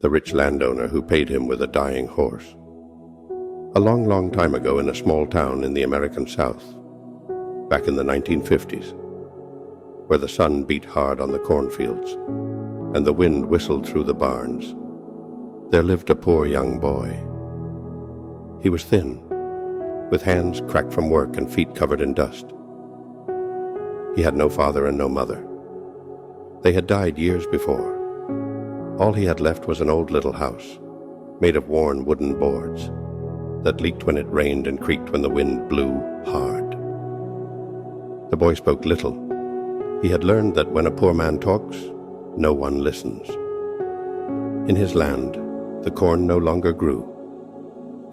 the rich landowner who paid him with a dying horse. A long, long time ago in a small town in the American South, back in the 1950s, where the sun beat hard on the cornfields and the wind whistled through the barns, there lived a poor young boy. He was thin, with hands cracked from work and feet covered in dust. He had no father and no mother. They had died years before. All he had left was an old little house, made of worn wooden boards, that leaked when it rained and creaked when the wind blew hard. The boy spoke little. He had learned that when a poor man talks, no one listens. In his land, the corn no longer grew,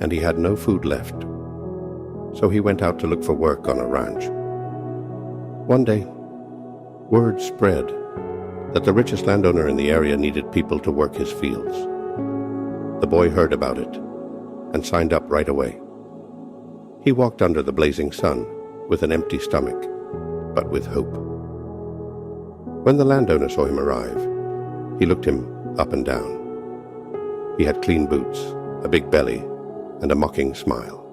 and he had no food left. So he went out to look for work on a ranch. One day, word spread that the richest landowner in the area needed people to work his fields. The boy heard about it and signed up right away. He walked under the blazing sun with an empty stomach, but with hope. When the landowner saw him arrive, he looked him up and down. He had clean boots, a big belly, and a mocking smile.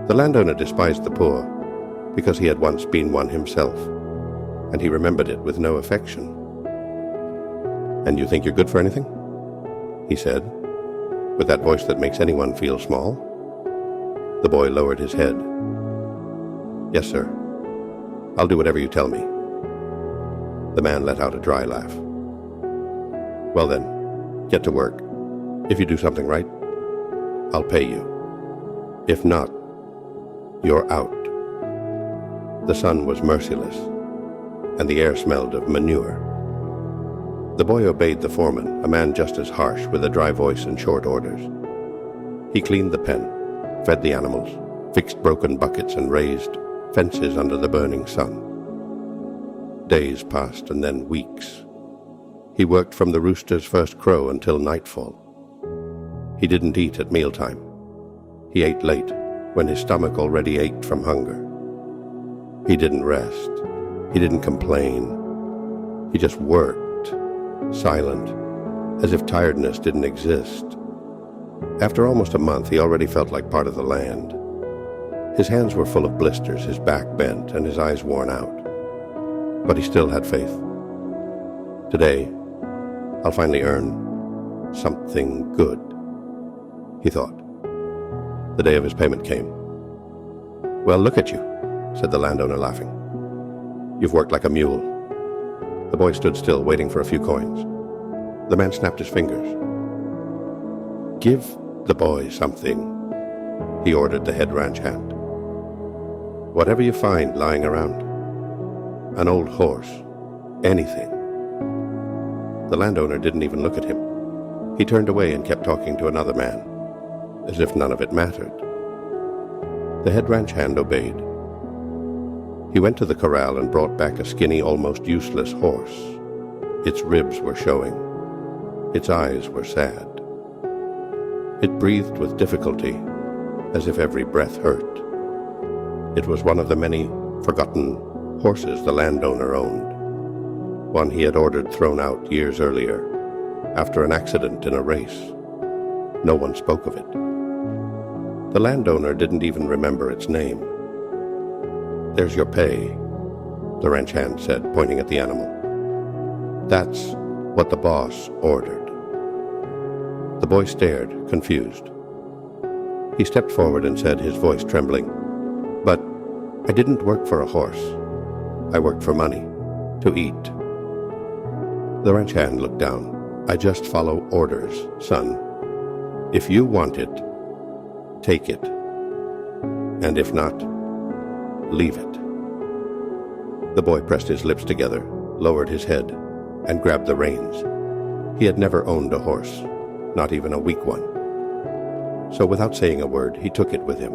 The landowner despised the poor because he had once been one himself, and he remembered it with no affection. "And you think you're good for anything?" he said, with that voice that makes anyone feel small. The boy lowered his head. "Yes, sir. I'll do whatever you tell me." The man let out a dry laugh. "Well then, get to work. If you do something right, I'll pay you. If not, you're out." The sun was merciless, and the air smelled of manure. The boy obeyed the foreman, a man just as harsh, with a dry voice and short orders. He cleaned the pen, fed the animals, fixed broken buckets, and raised fences under the burning sun. Days passed, and then weeks. He worked from the rooster's first crow until nightfall. He didn't eat at mealtime. He ate late, when his stomach already ached from hunger. He didn't rest. He didn't complain. He just worked, silent, as if tiredness didn't exist. After almost a month, he already felt like part of the land. His hands were full of blisters, his back bent, and his eyes worn out. But he still had faith. "Today, I'll finally earn something good," he thought. The day of his payment came. "Well, look at you," said the landowner, laughing. "You've worked like a mule." The boy stood still, waiting for a few coins. The man snapped his fingers. "Give the boy something," he ordered the head ranch hand. "Whatever you find lying around. An old horse. Anything." The landowner didn't even look at him. He turned away and kept talking to another man, as if none of it mattered. The head ranch hand obeyed. He went to the corral and brought back a skinny, almost useless horse. Its ribs were showing. Its eyes were sad. It breathed with difficulty, as if every breath hurt. It was one of the many forgotten horses the landowner owned. One he had ordered thrown out years earlier, after an accident in a race. No one spoke of it. The landowner didn't even remember its name. "There's your pay," the ranch hand said, pointing at the animal. "That's what the boss ordered." The boy stared, confused. He stepped forward and said, his voice trembling, "But I didn't work for a horse. I worked for money, to eat." The ranch hand looked down. "I just follow orders, son. If you want it, take it. And if not, leave it." The boy pressed his lips together, lowered his head, and grabbed the reins. He had never owned a horse, not even a weak one. So without saying a word, he took it with him.